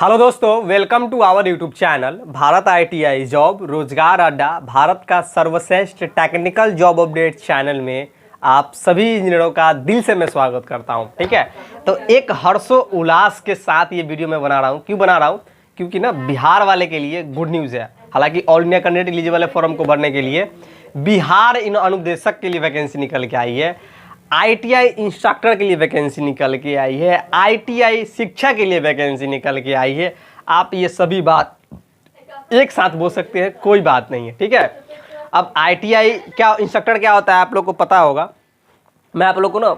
Hello दोस्तों, welcome to our YouTube channel Bharat ITI job रोजगार अड्डा। भारत का सर्वश्रेष्ठ टेक्निकल जॉब अपडेट चैनल में आप सभी इंजीनियरों का दिल से मैं स्वागत करता हूं। ठीक है, तो एक हर्षो उल्लास के साथ ये वीडियो मैं बना रहा हूं। क्यों बना रहा हूं? क्योंकि ना बिहार वाले के लिए गुड न्यूज़ है। हालांकि all India candidate eligible form को भरने के लिए बिहार इन अनुदेशक के लिए वैकेंसी निकल के आई है, आईटीआई इंस्ट्रक्टर के लिए वैकेंसी निकल के आई है, आईटीआई शिक्षा के लिए वैकेंसी निकल के आई है। आप ये सभी बात एक साथ बोल सकते हैं, कोई बात नहीं है। ठीक है, अब आईटीआई क्या, इंस्ट्रक्टर क्या होता है आप लोग को पता होगा। मैं आप लोग को ना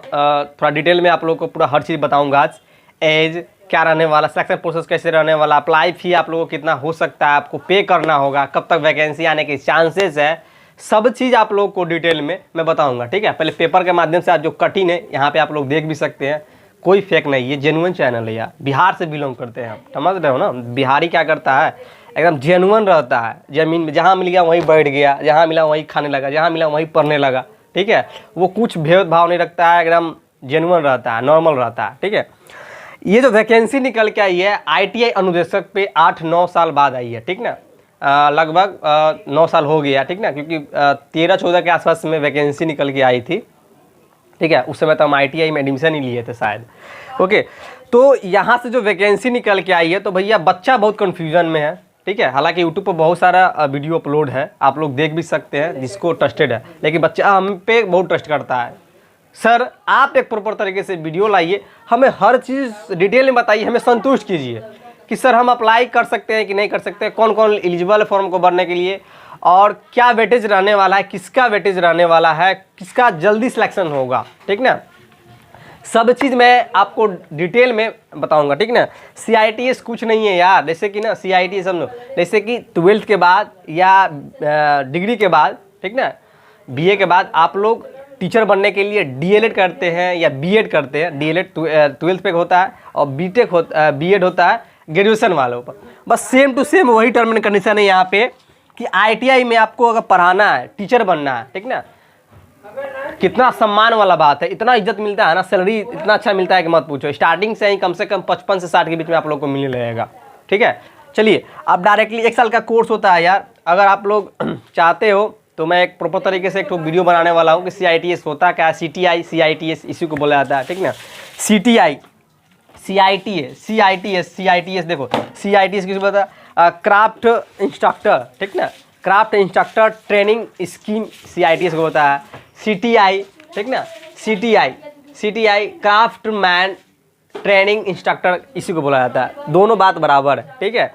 थोड़ा डिटेल में आप लोग को पूरा हर चीज़ बताऊंगा आज। एज क्या रहने वाला, सिलेक्शन प्रोसेस कैसे रहने वाला, अप्लाई फी आप लोगों को कितना हो सकता है, आपको पे करना होगा, कब तक वैकेंसी आने के चांसेस है, सब चीज़ आप लोगों को डिटेल में मैं बताऊंगा। ठीक है, पहले पेपर के माध्यम से आज जो कटिंग है यहाँ पे आप लोग देख भी सकते हैं, कोई फेक नहीं है, जेन्युइन चैनल है यार। बिहार से बिलोंग करते हैं, समझ रहे हो ना। बिहारी क्या करता है, एकदम जेन्युइन रहता है। ज़मीन में जहाँ मिल गया वहीं बैठ गया, जहाँ मिला वहीं खाने लगा, जहाँ मिला वहीं पढ़ने लगा। ठीक है, वो कुछ भेदभाव नहीं रखता है, एकदम जेन्युइन रहता है, नॉर्मल रहता है। ठीक है, ये जो वैकेंसी निकल के आई है आईटीआई अनुदेशक पे 8-9 साल बाद आई है। ठीक ना, लगभग 9 साल हो गया। ठीक ना, क्योंकि 13-14 के आसपास में वैकेंसी निकल के आई थी। ठीक है, उस समय तो हम आईटीआई में एडमिशन ही लिए थे शायद। ओके, तो यहाँ से जो वैकेंसी निकल के आई है तो भैया बच्चा बहुत कन्फ्यूजन में है। ठीक है, हालांकि यूट्यूब पर बहुत सारा वीडियो अपलोड है, आप लोग देख भी सकते हैं जिसको ट्रस्टेड है, लेकिन बच्चा हम पे बहुत ट्रस्ट करता है। सर आप एक प्रॉपर तरीके से वीडियो लाइए, हमें हर चीज़ डिटेल में बताइए, हमें संतुष्ट कीजिए कि सर हम अप्लाई कर सकते हैं कि नहीं कर सकते, कौन कौन एलिजिबल है फॉर्म को भरने के लिए, और क्या वेटेज रहने वाला है, किसका वेटेज रहने वाला है, किसका जल्दी सिलेक्शन होगा। ठीक ना, सब चीज़ मैं आपको डिटेल में बताऊंगा। ठीक ना, CITS कुछ नहीं है यार। जैसे कि ना CITS समझो, जैसे कि 12th के बाद या डिग्री के बाद, ठीक ना, BA के बाद आप लोग टीचर बनने के लिए DLED करते हैं या BEd करते हैं। DLED 12th पे होता है और BEd होता है ग्रेजुएशन वालों पर। बस सेम टू सेम वही टर्म एंड कंडीशन है यहाँ पे कि ITI में आपको अगर पढ़ाना है, टीचर बनना है, ठीक ना, कितना सम्मान वाला बात है, इतना इज्जत मिलता है ना, सैलरी इतना अच्छा मिलता है कि मत पूछो। स्टार्टिंग से ही कम से कम 55 से 60 के बीच में आप लोग को मिलने लगेगा। ठीक है, चलिए अब डायरेक्टली 1 साल का कोर्स होता है यार। अगर आप लोग चाहते हो तो मैं एक प्रॉपर तरीके से एक तो वीडियो बनाने वाला हूँ कि CITS होता क्या है, CTI CITS इसी को बोला जाता है। ठीक ना, CTI CITS देखो, CITS किस बता, क्राफ्ट इंस्ट्रक्टर। ठीक ना, craft instructor training scheme CITS को होता है। CTI, ठीक ना, CTI craft man training instructor इसी को बोला जाता है। दोनों बात बराबर है। ठीक है,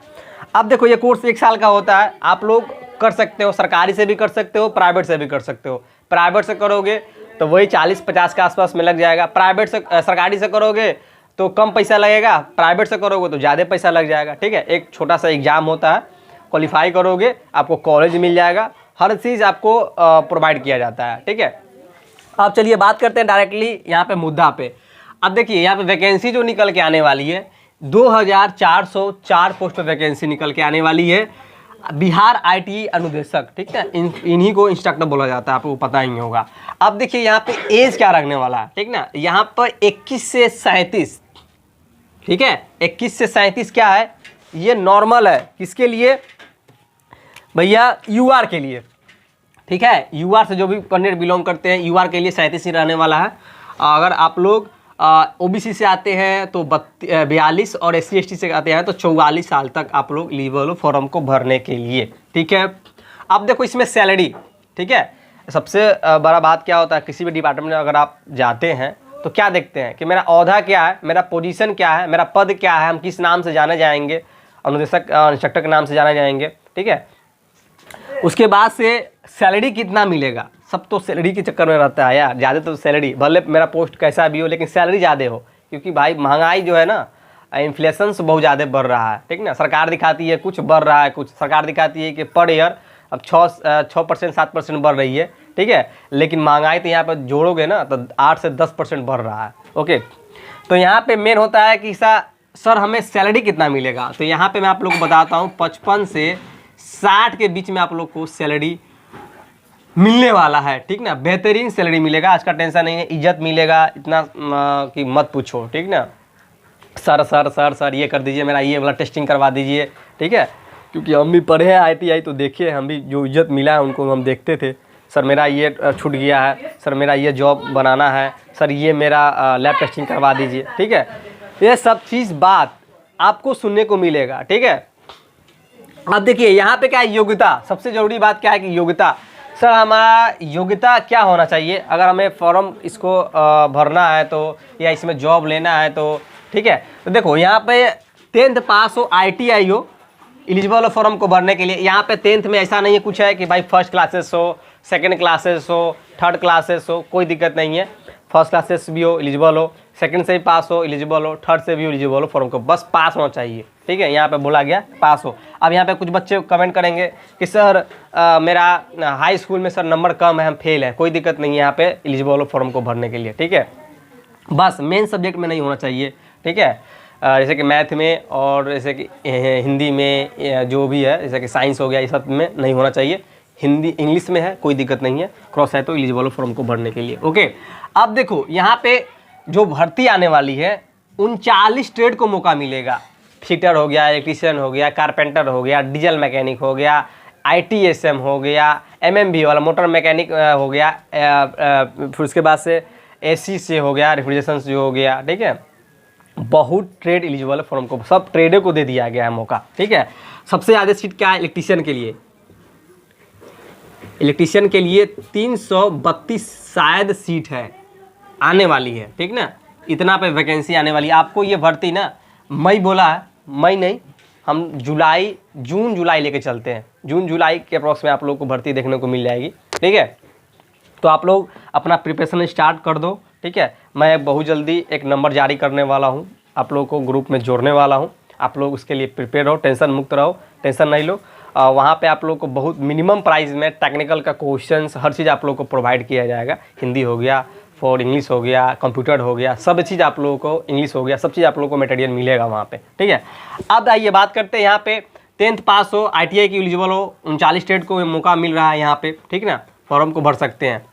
अब देखो ये कोर्स 1 साल का होता है, आप लोग कर सकते हो, सरकारी से भी कर सकते हो, प्राइवेट से भी कर सकते हो। प्राइवेट से करोगे तो वही 40-50 के आसपास में लग जाएगा। प्राइवेट से सरकारी से करोगे तो कम पैसा लगेगा, प्राइवेट से करोगे तो ज़्यादा पैसा लग जाएगा। ठीक है, एक छोटा सा एग्जाम होता है, क्वालिफाई करोगे आपको कॉलेज मिल जाएगा, हर चीज़ आपको प्रोवाइड किया जाता है। ठीक है, अब चलिए बात करते हैं डायरेक्टली यहाँ पे मुद्दा पे। अब देखिए यहाँ पे वैकेंसी जो निकल के आने वाली है 2404 पोस्ट पर वैकेंसी निकल के आने वाली है। बिहार ITI अनुदेशक, ठीक है, इन्हीं को इंस्ट्रक्टर बोला जाता है, आपको पता ही होगा। अब देखिए यहाँ पे एज क्या रखने वाला है। ठीक ना, यहाँ पर 21 से 37, ठीक है, 21 से 37 क्या है, ये नॉर्मल है। किसके लिए भैया? UR के लिए। ठीक है, UR से जो भी कैंडिडेट बिलोंग करते हैं UR के लिए 37 ही रहने वाला है। अगर आप लोग OBC से आते हैं तो 42 और SC/ST से आते हैं तो 44 साल तक आप लोग एलिजिबल हो फॉर्म को भरने के लिए। ठीक है, अब देखो इसमें सैलरी, ठीक है, सबसे बड़ा बात क्या होता है, किसी भी डिपार्टमेंट में अगर आप जाते हैं तो क्या देखते हैं कि मेरा औहदा क्या है, मेरा पोजीशन क्या है, मेरा पद क्या है, हम किस नाम से जाने जाएंगे, अनुदेशक इंस्ट्रक्टर के नाम से जाने जाएंगे। ठीक है, उसके बाद से सैलरी कितना मिलेगा, सब तो सैलरी के चक्कर में रहता है यार। ज़्यादा तो सैलरी, भले मेरा पोस्ट कैसा भी हो लेकिन सैलरी ज़्यादा हो, क्योंकि भाई महंगाई जो है ना, इन्फ्लेशन से बहुत ज़्यादा बढ़ रहा है। ठीक ना, सरकार दिखाती है कुछ बढ़ रहा है, कुछ सरकार दिखाती है कि पर ईयर अब 6% 7% बढ़ रही है। ठीक है, लेकिन महंगाई तो यहाँ पर जोड़ोगे ना तो 8 से 10% बढ़ रहा है। ओके, तो यहाँ पे मेन होता है कि सर हमें सैलरी कितना मिलेगा। तो यहाँ पे मैं आप लोग को बताता हूँ 55 से 60 के बीच में आप लोग को सैलरी मिलने वाला है। ठीक ना, बेहतरीन सैलरी मिलेगा, आज का टेंशन नहीं है, इज्जत मिलेगा इतना कि मत पूछो। ठीक ना, सर सर सर सर ये कर दीजिए, मेरा ये वाला टेस्टिंग करवा दीजिए, ठीक है, क्योंकि हम भी पढ़े हैं ITI, तो देखिए हम भी जो इज्जत मिला है उनको हम देखते थे। सर मेरा ये छूट गया है, सर मेरा ये जॉब बनाना है, सर ये मेरा लैब टेस्टिंग करवा दीजिए, ठीक है। ये सब चीज़ बात आपको सुनने को मिलेगा, ठीक है। अब देखिए यहाँ पे क्या है, योग्यता, सबसे ज़रूरी बात क्या है कि योग्यता। सर हमारा योग्यता क्या होना चाहिए अगर हमें फॉर्म इसको भरना है तो, या इसमें जॉब लेना है तो, ठीक है। तो देखो यहाँ पे 10th पास हो, ITI हो, एलिजिबल हो फॉर्म को भरने के लिए। यहाँ पे 10th में ऐसा नहीं है कुछ है कि भाई फर्स्ट क्लासेस हो, सेकंड क्लासेस हो, थर्ड क्लासेस हो, कोई दिक्कत नहीं है। फर्स्ट क्लासेस भी हो एलिजिबल हो, सेकंड से भी पास हो एलिजिबल हो, थर्ड से भी एलिजिबल हो, फॉर्म को बस पास होना चाहिए, ठीक है। यहाँ पे बोला गया पास हो। अब यहाँ पे कुछ बच्चे कमेंट करेंगे कि सर मेरा हाई स्कूल में सर नंबर कम है, हम फेल हैं, कोई दिक्कत नहीं है, यहाँ पे एलिजिबल हो फॉर्म को भरने के लिए, ठीक है। बस मेन सब्जेक्ट में नहीं होना चाहिए, ठीक है। जैसे कि मैथ में और जैसे कि हिंदी में जो भी है, जैसे कि साइंस हो गया, ये सब में नहीं होना चाहिए। हिंदी इंग्लिश में है कोई दिक्कत नहीं है, क्रॉस है तो एलिजिबल हो फॉर्म को भरने के लिए, ओके। अब देखो यहाँ पे जो भर्ती आने वाली है 39 ट्रेड को मौका मिलेगा। फिटर हो गया, इलेक्ट्रीशियन हो गया, कारपेंटर हो गया, डीजल मैकेनिक हो गया, ITSM हो गया, MMB वाला मोटर मैकेनिक हो गया, फिर उसके बाद से AC से हो गया, रेफ्रिजरेशन से हो गया, ठीक है। बहुत ट्रेड एलिजिबल है फॉर्म को, सब ट्रेडे को दे दिया गया है मौका, ठीक है। सबसे ज़्यादा सीट क्या है इलेक्ट्रीशियन के लिए, इलेक्ट्रीशियन के लिए 332 शायद सीट है आने वाली है, ठीक ना। इतना पे वैकेंसी आने वाली है। आपको ये भर्ती ना मई बोला है, मई नहीं, हम जून जुलाई लेके चलते हैं। जून जुलाई के अप्रॉक्स में आप लोगों को भर्ती देखने को मिल जाएगी, ठीक है। तो आप लोग अपना प्रिपरेशन स्टार्ट कर दो, ठीक है। मैं बहुत जल्दी एक नंबर जारी करने वाला हूँ, आप लोगों को ग्रुप में जोड़ने वाला हूँ। आप लोग उसके लिए प्रिपेयर रहो, टेंशन मुक्त रहो, टेंशन नहीं लो। वहाँ पे आप लोगों को बहुत मिनिमम प्राइस में टेक्निकल का क्वेश्चंस हर चीज़ आप लोगों को प्रोवाइड किया जाएगा। हिंदी हो गया, फॉर इंग्लिश हो गया, कंप्यूटर हो गया, सब चीज़ आप लोगों को, इंग्लिश हो गया, सब चीज़ आप लोगों को मटेरियल मिलेगा वहाँ पे, ठीक है। अब आइए बात करते हैं यहाँ पे 10th पास हो, ITI की एलिजिबल हो, 39 स्टेट को मौका मिल रहा है यहाँ पे, ठीक ना, फॉर्म को भर सकते हैं।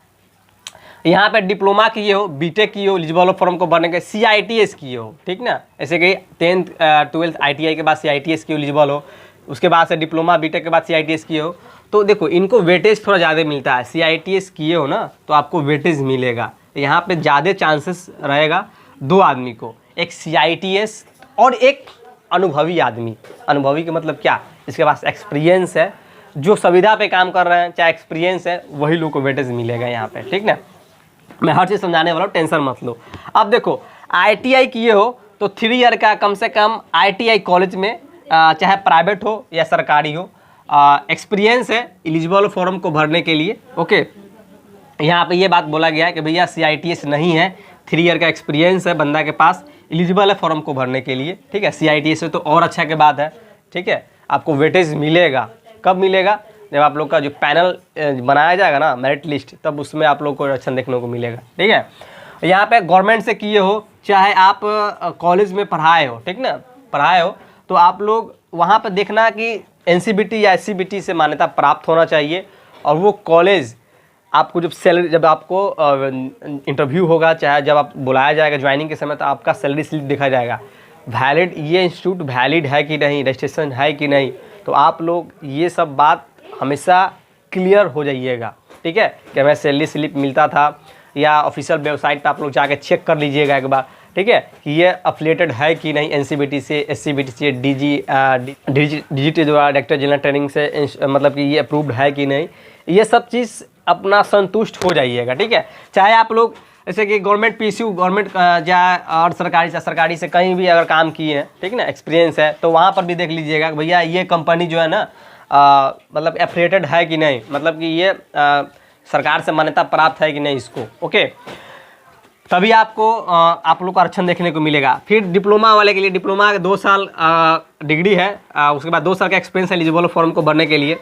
यहाँ पे डिप्लोमा किए हो, BTech किए हो, एलिजिबल हो फॉर्म को भरने के, CITS किए हो, ठीक ना। ऐसे कि 10th 12th ITI के बाद CITS की एलिजिबल हो, उसके बाद से डिप्लोमा BTech के बाद CITS किए हो, तो देखो इनको वेटेज थोड़ा ज़्यादा मिलता है। CITS किए हो ना तो आपको वेटेज मिलेगा, यहाँ पे ज़्यादा चांसेस रहेगा 2 आदमी को, एक CITS और एक अनुभवी आदमी। अनुभवी का मतलब क्या, इसके पास एक्सपीरियंस है, जो सुविधा पे काम कर रहे हैं, चाहे एक्सपीरियंस है, वही लोग को वेटेज मिलेगा यहाँ पे, ठीक ना। मैं हर चीज़ समझाने वाला हूँ, टेंशन मत लो। अब देखो ITI किए हो तो 3 ईयर का कम से कम ITI कॉलेज में, चाहे प्राइवेट हो या सरकारी हो, एक्सपीरियंस है, एलिजिबल फॉर्म को भरने के लिए, ओके। यहाँ पे ये बात बोला गया है कि भैया CITS नहीं है, 3 ईयर का एक्सपीरियंस है बंदा के पास, एलिजिबल है फॉर्म को भरने के लिए, ठीक है। CITS है तो और अच्छा के बात है, ठीक है। आपको वेटेज मिलेगा, कब मिलेगा, जब आप लोग का जो पैनल बनाया जाएगा ना, मेरिट लिस्ट, तब उसमें आप लोग को अच्छा देखने को मिलेगा, ठीक है। यहाँ पे गवर्नमेंट से किए हो, चाहे आप कॉलेज में पढ़ाए हो, ठीक ना, पढ़ाए हो, तो आप लोग वहाँ पर देखना कि NCBT या SCBT से मान्यता प्राप्त होना चाहिए। और वो कॉलेज आपको जब आपको इंटरव्यू होगा, चाहे जब आप बुलाया जाएगा ज्वाइनिंग के समय, तो आपका सैलरी स्लिप देखा जाएगा, वैलिड, ये इंस्टीट्यूट वैलिड है कि नहीं, रजिस्ट्रेशन है कि नहीं। तो आप लोग ये सब बात हमेशा क्लियर हो जाइएगा, ठीक है, कि हमें सैलरी स्लिप मिलता था, या ऑफिशियल वेबसाइट पर आप लोग जाके चेक कर लीजिएगा एक बार, ठीक है, कि ये अफिलिएटेड है कि नहीं NCBT से, SCBT से, DGT द्वारा डायरेक्टर जनरल ट्रेनिंग से, मतलब कि ये अप्रूव्ड है कि नहीं। ये सब चीज़ अपना संतुष्ट हो जाइएगा, ठीक है। चाहे आप लोग जैसे कि गवर्नमेंट PSU, गवर्नमेंट या और सरकारी से कहीं भी अगर काम किए हैं, ठीक ना, एक्सपीरियंस है, तो वहाँ पर भी देख लीजिएगा कि भैया ये कंपनी जो है ना, मतलब एफिलिएटेड है कि नहीं, मतलब कि ये सरकार से मान्यता प्राप्त है कि नहीं इसको, ओके। तभी आपको आप लोग को आरक्षण देखने को मिलेगा। फिर डिप्लोमा वाले के लिए, डिप्लोमा 2 साल डिग्री है, उसके बाद 2 साल का एक्सपीरियंस है एलिजिबल फॉर्म को भरने के लिए।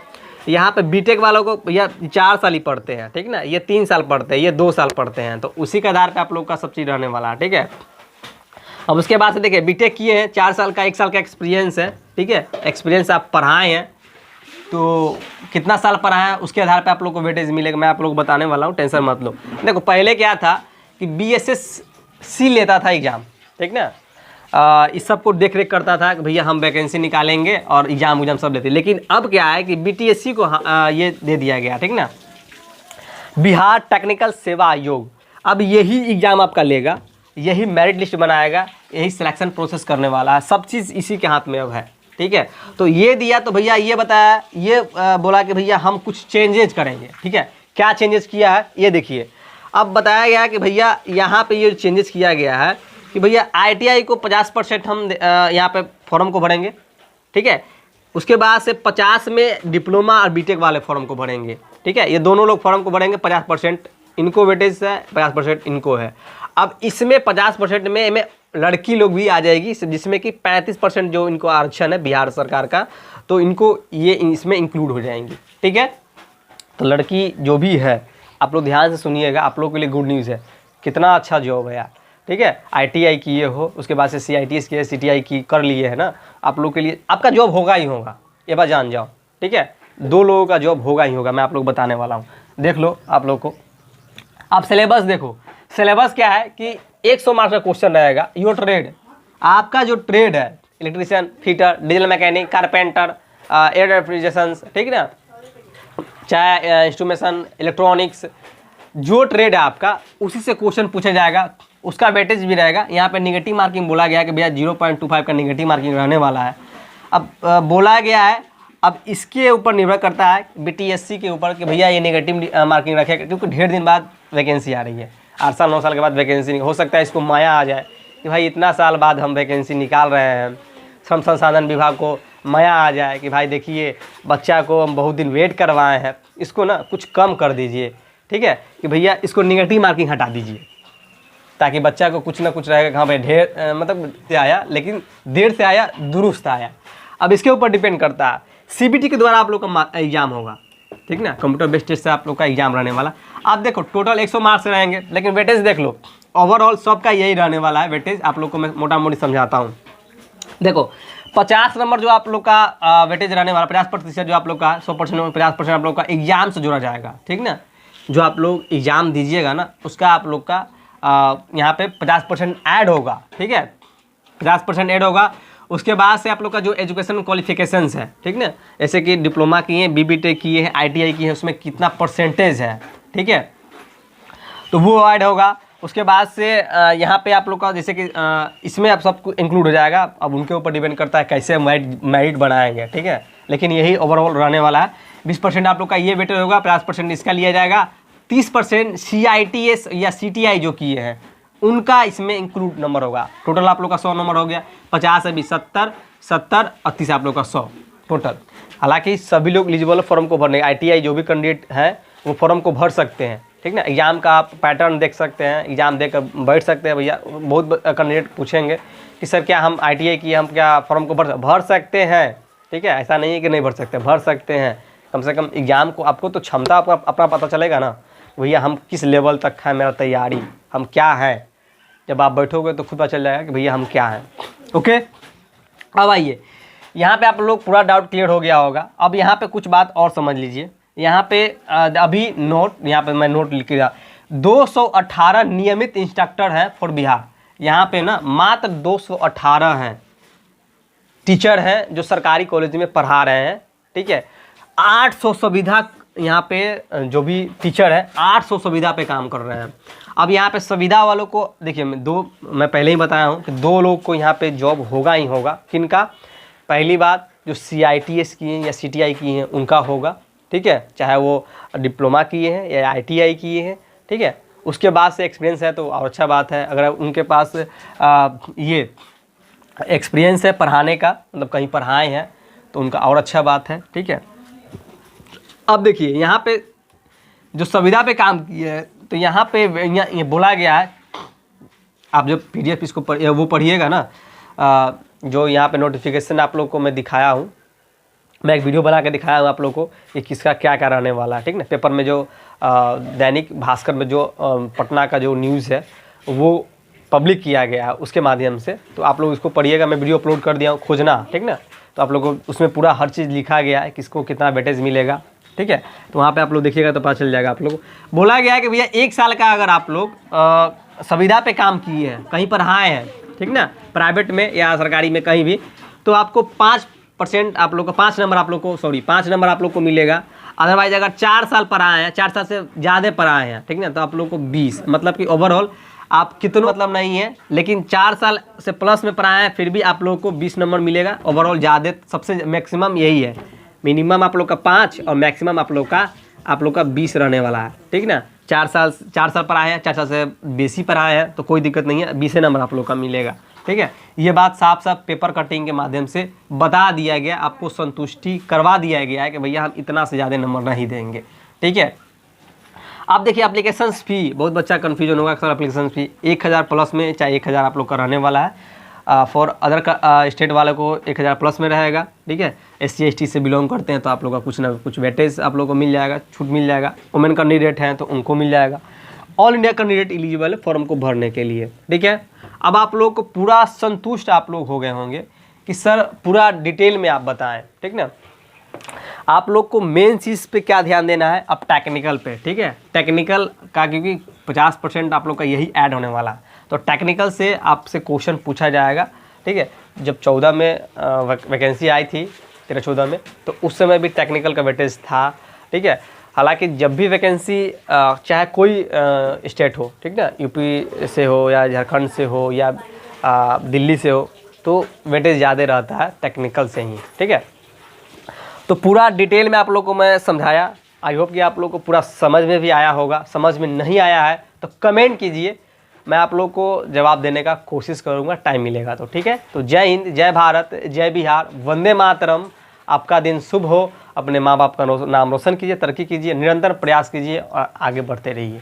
यहाँ पे BTech वालों को भैया 4 साल ही पढ़ते हैं, ठीक ना, ये 3 साल पढ़ते हैं, ये 2 साल पढ़ते हैं, तो उसी के आधार पे आप लोग का सब चीज़ रहने वाला है, ठीक है। अब उसके बाद से देखिए BTech किए हैं, 4 साल का 1 साल का एक्सपीरियंस है, ठीक है, एक्सपीरियंस आप पढ़ाए हैं, तो कितना साल पढ़ाए हैं उसके आधार पे आप लोग को वेटेज मिलेगा। मैं आप लोग को बताने वाला हूँ, टेंशन मत लो। देखो पहले क्या था कि BSSC लेता था एग्ज़ाम, ठीक ना, इस सब को देख रेख करता था कि भैया हम वैकेंसी निकालेंगे और एग्जाम सब लेते। लेकिन अब क्या है कि बीटीएससी को ये दे दिया गया, ठीक ना, बिहार टेक्निकल सेवा आयोग। अब यही एग्ज़ाम आपका लेगा, यही मेरिट लिस्ट बनाएगा, यही सिलेक्शन प्रोसेस करने वाला है, सब चीज़ इसी के हाथ में अब है, ठीक है। तो ये दिया तो भैया ये बताया, ये बोला कि भैया हम कुछ चेंजेज करेंगे, ठीक है। क्या चेंजेस किया है ये देखिए। अब बताया गया कि भैया यहाँ पे ये चेंजेस किया गया है कि भैया ITI को 50% हम यहाँ पे फॉर्म को भरेंगे, ठीक है। उसके बाद से 50 में डिप्लोमा और बीटेक वाले फॉर्म को भरेंगे, ठीक है। ये दोनों लोग फॉर्म को भरेंगे, 50% इनको वेटेज है, 50% इनको है। अब इसमें 50% में लड़की लोग भी आ जाएगी, जिसमें कि 35% जो इनको आरक्षण है बिहार सरकार का, तो इनको ये इसमें इंक्लूड हो जाएंगी, ठीक है। तो लड़की जो भी है, आप लोग ध्यान से सुनिएगा, आप लोगों के लिए गुड न्यूज़ है, कितना अच्छा जॉब है यार, ठीक है। ITI किए हो, उसके बाद से CITS किए, CTI की कर लिए है ना, आप लोग के लिए आपका जॉब होगा ही होगा, ये बात जान जाओ, ठीक है। 2 लोगों का जॉब होगा ही होगा, मैं आप लोग बताने वाला हूँ। देख लो आप लोग को, आप सिलेबस देखो। सिलेबस क्या है कि 100 मार्क्स का क्वेश्चन रहेगा। योर ट्रेड, आपका जो ट्रेड है, electrician, fitter, diesel mechanic, carpenter, air refrigeration, ठीक है ना, चाहे इंस्ट्रूमेशन, इलेक्ट्रॉनिक्स, जो ट्रेड है आपका, उसी से क्वेश्चन पूछा जाएगा, उसका वेटेज भी रहेगा। यहाँ पे निगेटिव मार्किंग बोला गया है कि भैया 0.25 का निगेटिव मार्किंग रहने वाला है। अब बोला गया है, अब इसके ऊपर निर्भर करता है BTSC के ऊपर कि भैया ये नेगेटिव मार्किंग रखेगा, क्योंकि ढेर दिन बाद वैकेंसी आ रही है, 8 साल 9 साल के बाद वैकेंसी हो सकता है इसको माया आ जाए कि भाई इतना साल बाद हम वैकेंसी निकाल रहे हैं। श्रम संसाधन विभाग को माया आ जाए कि भाई देखिए बच्चा को हम बहुत दिन वेट करवाए हैं, इसको ना कुछ कम कर दीजिए, ठीक है, कि भैया इसको निगेटिव मार्किंग हटा दीजिए, ताकि बच्चा को कुछ ना कुछ रहेगा कि हाँ भाई ढेर मतलब से आया, लेकिन देर से आया दुरुस्त आया। अब इसके ऊपर डिपेंड करता है। CBT के द्वारा आप लोग का एग्जाम होगा, ठीक ना, कंप्यूटर बेस्ड टेस्ट से आप लोग का एग्जाम रहने वाला। आप देखो टोटल 100 मार्क्स रहेंगे, लेकिन वेटेज देख लो, ओवरऑल सबका यही रहने वाला है वेटेज। आप लोग को मैं मोटा मोटी समझाता हूँ। देखो 50 नंबर जो आप लोग का वेटेज रहने वाला, 50% जो आप लोग का, 100% में 50% आप लोग का एग्जाम से जोड़ा जाएगा, ठीक ना। जो आप लोग एग्जाम दीजिएगा ना, उसका आप लोग का यहाँ पे 50% ऐड होगा, ठीक है, 50% ऐड होगा। उसके बाद से आप लोग का जो एजुकेशन क्वालिफिकेशंस है, ठीक ना, जैसे कि डिप्लोमा किए हैं, BBTech किए हैं, ITI किए हैं, उसमें कितना परसेंटेज है, ठीक है, तो वो ऐड होगा। उसके बाद से यहाँ पे आप लोग का जैसे कि इसमें आप सब कुछ इंक्लूड हो जाएगा। अब उनके ऊपर डिपेंड करता है कैसे मेरिट बनाएंगे, ठीक है, लेकिन यही ओवरऑल रहने वाला है। 20% आप लोग का ये वेटेज होगा, 50% इसका लिया जाएगा, 30% CITS या CTI जो किए हैं उनका इसमें इंक्लूड नंबर होगा। टोटल आप लोग का 100 नंबर हो गया, 50 है 20, 70 और 30 आप लोग का 100 टोटल। हालांकि सभी लोग एलिजिबल फॉर्म को भरने, ITI जो भी कैंडिडेट हैं वो फॉर्म को भर सकते हैं, ठीक ना। एग्जाम का आप पैटर्न देख सकते हैं, एग्जाम देकर बैठ सकते हैं। भैया बहुत कैंडिडेट पूछेंगे कि सर क्या हम ITI की हम क्या फॉर्म को भर सकते हैं, ठीक है, ऐसा नहीं है कि नहीं भर सकते, भर सकते हैं। कम से कम एग्जाम को आपको तो क्षमता आपका अपना पता चलेगा ना, भैया हम किस लेवल तक है, मेरा तैयारी, हम क्या है। जब आप बैठोगे तो खुद पता चल जाएगा कि भैया हम क्या हैं। ओके, अब आइए यहाँ पे आप लोग पूरा डाउट क्लियर हो गया होगा। अब यहाँ पे कुछ बात और समझ लीजिए। यहाँ पे अभी नोट, यहाँ पे मैं नोट लिख रहा, 218 नियमित इंस्ट्रक्टर हैं फॉर बिहार। यहाँ पे ना मात्र 218 हैं टीचर हैं जो सरकारी कॉलेज में पढ़ा रहे हैं, ठीक है। 800 सुविधा यहाँ पे जो भी टीचर है 800 सुविधा पे काम कर रहे हैं। अब यहाँ पे सुविधा वालों को देखिए, मैं पहले ही बताया हूँ कि 2 लोग को यहाँ पे जॉब होगा ही होगा। किनका? पहली बात जो CITS किए हैं या CTI किए हैं उनका होगा, ठीक है, चाहे वो डिप्लोमा किए हैं या ITI किए हैं, ठीक है। उसके बाद से एक्सपीरियंस है तो और अच्छा बात है। अगर उनके पास ये एक्सपीरियंस है पढ़ाने का, मतलब कहीं पढ़ाए हैं तो उनका और अच्छा बात है, ठीक है। अब देखिए यहाँ पे जो सुविधा पे काम किए हैं, तो यहाँ पे ये बोला गया है, आप जब PDF इसको वो पढ़िएगा ना, जो यहाँ पे नोटिफिकेशन आप लोग को मैं दिखाया हूँ, मैं एक वीडियो बना के दिखाया हूँ आप लोग को कि किसका क्या क्या रहने वाला है, ठीक ना। पेपर में जो दैनिक भास्कर में जो पटना का जो न्यूज़ है वो पब्लिक किया गया है उसके माध्यम से, तो आप लोग इसको पढ़िएगा। मैं वीडियो अपलोड कर दिया हूँ, खोजना, ठीक ना। तो आप लोग को उसमें पूरा हर चीज़ लिखा गया है, किसको कितना वेटेज मिलेगा, ठीक है। तो वहाँ पे आप लोग देखिएगा तो पता चल जाएगा। आप लोग को बोला गया है कि भैया 1 साल का अगर आप लोग सुविधा पे काम किए हैं, कहीं पढ़ाए हैं, ठीक ना, प्राइवेट में या सरकारी में कहीं भी, तो आपको 5% आप लोग को 5 नंबर आप लोग को 5 नंबर आप लोग को मिलेगा। अदरवाइज अगर 4 साल पढ़ाए हैं, 4 साल से ज़्यादा पढ़ाए हैं, ठीक ना, तो आप लोग को 20, मतलब कि ओवरऑल आप कितना मतलब नहीं है, लेकिन 4 साल से प्लस में पढ़ाए हैं फिर भी आप लोग को 20 नंबर मिलेगा। ओवरऑल ज़्यादा सबसे मैक्सिमम यही है, मिनिमम आप लोग का 5 और मैक्सिमम आप लोग का 20 रहने वाला है, ठीक ना। 4 साल पढ़ाए हैं, 4 साल से बेसी पढ़ाए हैं तो कोई दिक्कत नहीं है, 20 नंबर आप लोग का मिलेगा, ठीक है। ये बात साफ साफ पेपर कटिंग के माध्यम से बता दिया गया, आपको संतुष्टि करवा दिया गया है कि भैया हम इतना से ज़्यादा नंबर नहीं देंगे, ठीक है। अब देखिए एप्लीकेशन फ़ी, बहुत बच्चा कन्फ्यूजन होगा सर एप्लीकेशन फ़ी 1000 प्लस में चाहे 1000 आप लोग का रहने वाला है। फॉर अदर स्टेट वाले को 1000 प्लस में रहेगा, ठीक है। SC ST से बिलोंग करते हैं तो आप लोग का कुछ ना कुछ वेटेज आप लोग को मिल जाएगा, छूट मिल जाएगा। वुमेन कैंडिडेट हैं तो उनको मिल जाएगा। ऑल इंडिया कैंडिडेट एलिजिबल है फॉर्म को भरने के लिए, ठीक है। अब आप लोग को पूरा संतुष्ट आप लोग हो गए होंगे कि सर पूरा डिटेल में आप बताएं, ठीक ना। आप लोग को मेन चीज़ पे क्या ध्यान देना है, अब टेक्निकल पे, ठीक है। टेक्निकल का क्योंकि 50% आप लोग का यही ऐड होने वाला है, तो टेक्निकल से आपसे क्वेश्चन पूछा जाएगा, ठीक है। जब 14 में वैकेंसी आई थी 13-14 में, तो उस समय भी टेक्निकल का वेटेज था, ठीक है। हालांकि जब भी वैकेंसी चाहे कोई स्टेट हो, ठीक ना, यूपी से हो या झारखंड से हो या दिल्ली से हो, तो वेटेज ज़्यादा रहता है टेक्निकल से ही, ठीक है। तो पूरा डिटेल में आप लोग को मैं समझाया, आई होप कि आप लोग को पूरा समझ में भी आया होगा। समझ में नहीं आया है तो कमेंट कीजिए, मैं आप लोग को जवाब देने का कोशिश करूँगा, टाइम मिलेगा तो, ठीक है। तो जय हिंद, जय भारत, जय बिहार, वंदे मातरम। आपका दिन शुभ हो, अपने माँ बाप का नाम रोशन कीजिए, तरक्की कीजिए, निरंतर प्रयास कीजिए और आगे बढ़ते रहिए।